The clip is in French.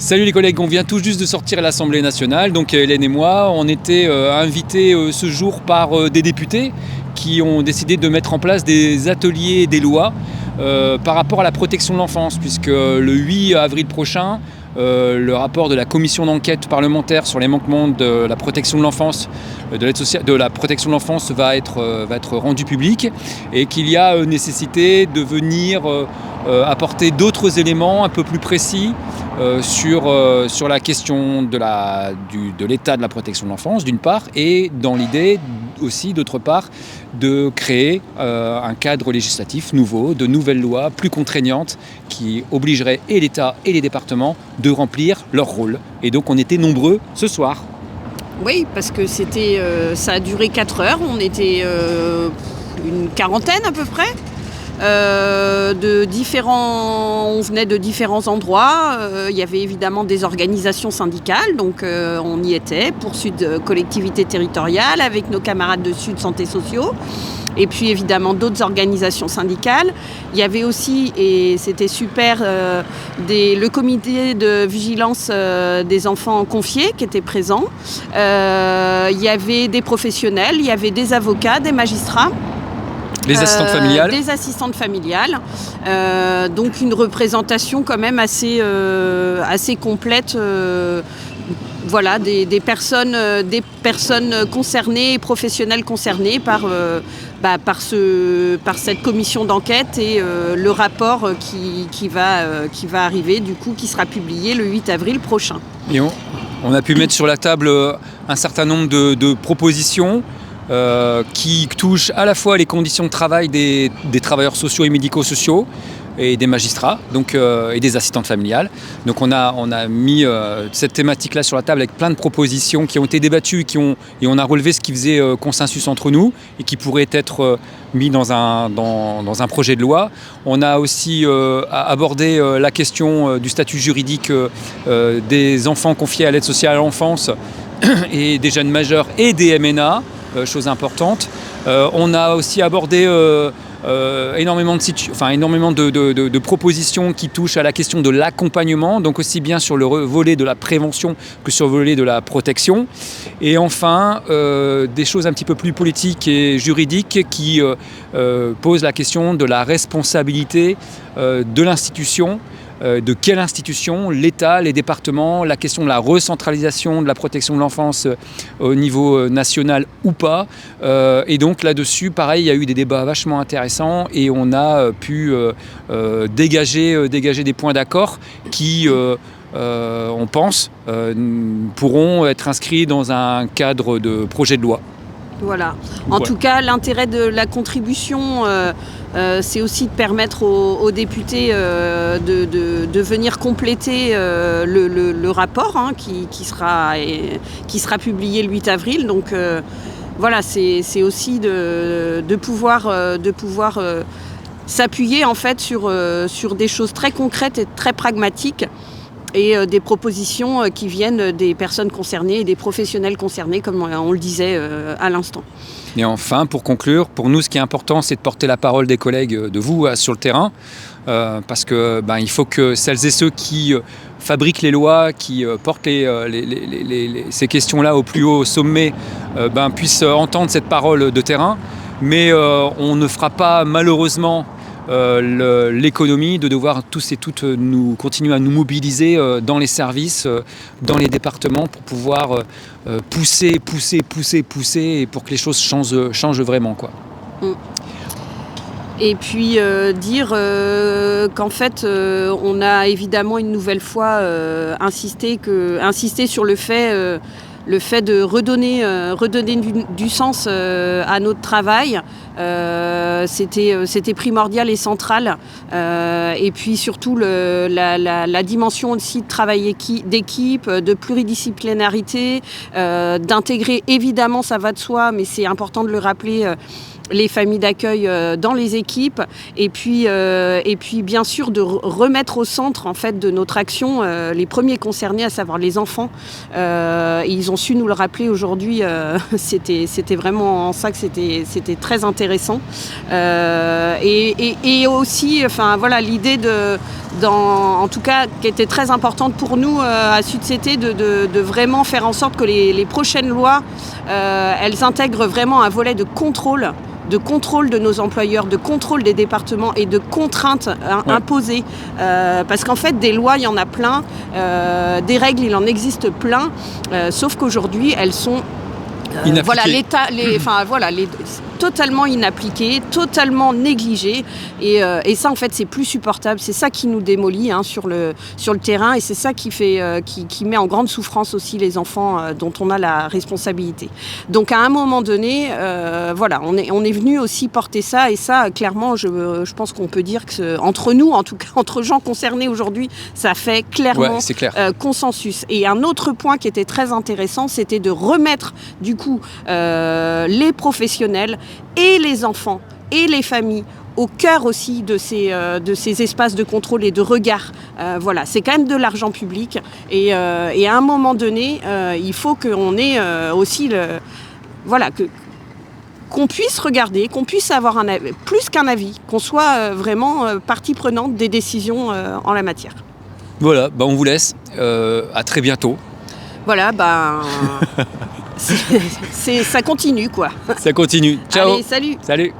Salut les collègues, on vient tout juste de sortir à l'Assemblée nationale, donc Hélène et moi, on était invités ce jour par des députés qui ont décidé de mettre en place des ateliers des lois par rapport à la protection de l'enfance, puisque le 8 avril prochain, le rapport de la commission d'enquête parlementaire sur les manquements de la protection de l'enfance, de la protection de l'enfance va être rendu public, et qu'il y a nécessité de venir apporter d'autres éléments un peu plus précis sur la question de l'état de la protection de l'enfance d'une part, et dans l'idée aussi d'autre part de créer un cadre législatif nouveau, de nouvelles lois plus contraignantes qui obligeraient et l'État et les départements de remplir leur rôle. Et donc on était nombreux ce soir. Oui, parce que ça a duré 4 heures, on était une quarantaine à peu près. On venait de différents endroits. Il y avait évidemment des organisations syndicales, donc on y était pour Sud Collectivité Territoriale avec nos camarades de Sud Santé Sociaux. Et puis évidemment d'autres organisations syndicales. Il y avait aussi, et c'était super, le comité de vigilance des enfants confiés qui était présent. Il y avait des professionnels, il y avait des avocats, des magistrats. Les assistantes familiales. Des assistantes familiales. Donc une représentation quand même assez complète. Voilà, des personnes concernées, professionnels concernés par cette commission d'enquête et le rapport qui va arriver, du coup, qui sera publié le 8 avril prochain. Et on a pu mettre sur la table un certain nombre de propositions qui touchent à la fois les conditions de travail des travailleurs sociaux et médico-sociaux et des magistrats, donc, et des assistantes familiales. Donc on a mis cette thématique-là sur la table avec plein de propositions qui ont été débattues et on a relevé ce qui faisait consensus entre nous et qui pourrait être mis dans un projet de loi. On a aussi abordé la question du statut juridique des enfants confiés à l'aide sociale à l'enfance et des jeunes majeurs et des MNA, chose importante. On a aussi abordé énormément de propositions qui touchent à la question de l'accompagnement, donc aussi bien sur le volet de la prévention que sur le volet de la protection. Et enfin, des choses un petit peu plus politiques et juridiques qui posent la question de la responsabilité de l'institution. De quelle institution, l'État, les départements, la question de la recentralisation de la protection de l'enfance au niveau national ou pas. Et donc là-dessus, pareil, il y a eu des débats vachement intéressants et on a pu dégager des points d'accord qui, on pense, pourront être inscrits dans un cadre de projet de loi. Voilà. En tout cas, l'intérêt de la contribution, c'est aussi de permettre aux députés de venir compléter le rapport qui sera publié le 8 avril. Donc voilà, c'est aussi de pouvoir s'appuyer en fait sur des choses très concrètes et très pragmatiques. Et des propositions qui viennent des personnes concernées et des professionnels concernés, comme on le disait à l'instant. Et enfin, pour conclure, pour nous, ce qui est important, c'est de porter la parole des collègues, de vous, sur le terrain, parce que il faut que celles et ceux qui fabriquent les lois, qui portent ces questions-là au plus haut sommet, puissent entendre cette parole de terrain. Mais on ne fera pas, malheureusement, l'économie de devoir tous et toutes nous continuer à nous mobiliser dans les services, dans les départements pour pouvoir pousser et pour que les choses changent vraiment, quoi. Et puis dire qu'en fait on a évidemment une nouvelle fois insisté sur le fait de redonner du sens à notre travail, c'était primordial et central. Et puis surtout la dimension aussi de travail d'équipe, de pluridisciplinarité, d'intégrer, évidemment ça va de soi, mais c'est important de le rappeler, les familles d'accueil dans les équipes et puis bien sûr de remettre au centre en fait de notre action les premiers concernés, à savoir les enfants. Ils ont su nous le rappeler aujourd'hui, c'était vraiment en ça que c'était très intéressant. intéressant. Et aussi, enfin voilà, l'idée en tout cas, qui était très importante pour nous à SUDCT, de vraiment faire en sorte que les prochaines lois, elles intègrent vraiment un volet de contrôle de nos employeurs, de contrôle des départements et de contraintes imposées. Parce qu'en fait, des lois, il y en a plein, des règles, il en existe plein, sauf qu'aujourd'hui, elles sont totalement inappliquées, totalement négligées, et ça en fait c'est plus supportable, c'est ça qui nous démolit sur le terrain, et c'est ça qui met en grande souffrance aussi les enfants dont on a la responsabilité. Donc à un moment donné, on est venu aussi porter ça, et ça clairement je pense qu'on peut dire que entre nous, en tout cas entre gens concernés aujourd'hui, ça fait clairement consensus. Et un autre point qui était très intéressant, c'était de remettre du coup les professionnels et les enfants et les familles au cœur aussi de ces espaces de contrôle et de regard. C'est quand même de l'argent public, et à un moment donné, il faut qu'on ait aussi qu'on puisse regarder, qu'on puisse avoir plus qu'un avis, qu'on soit vraiment partie prenante des décisions en la matière. Voilà, on vous laisse. À très bientôt. Voilà, ça continue quoi. Ça continue. Ciao. Allez, salut. Salut.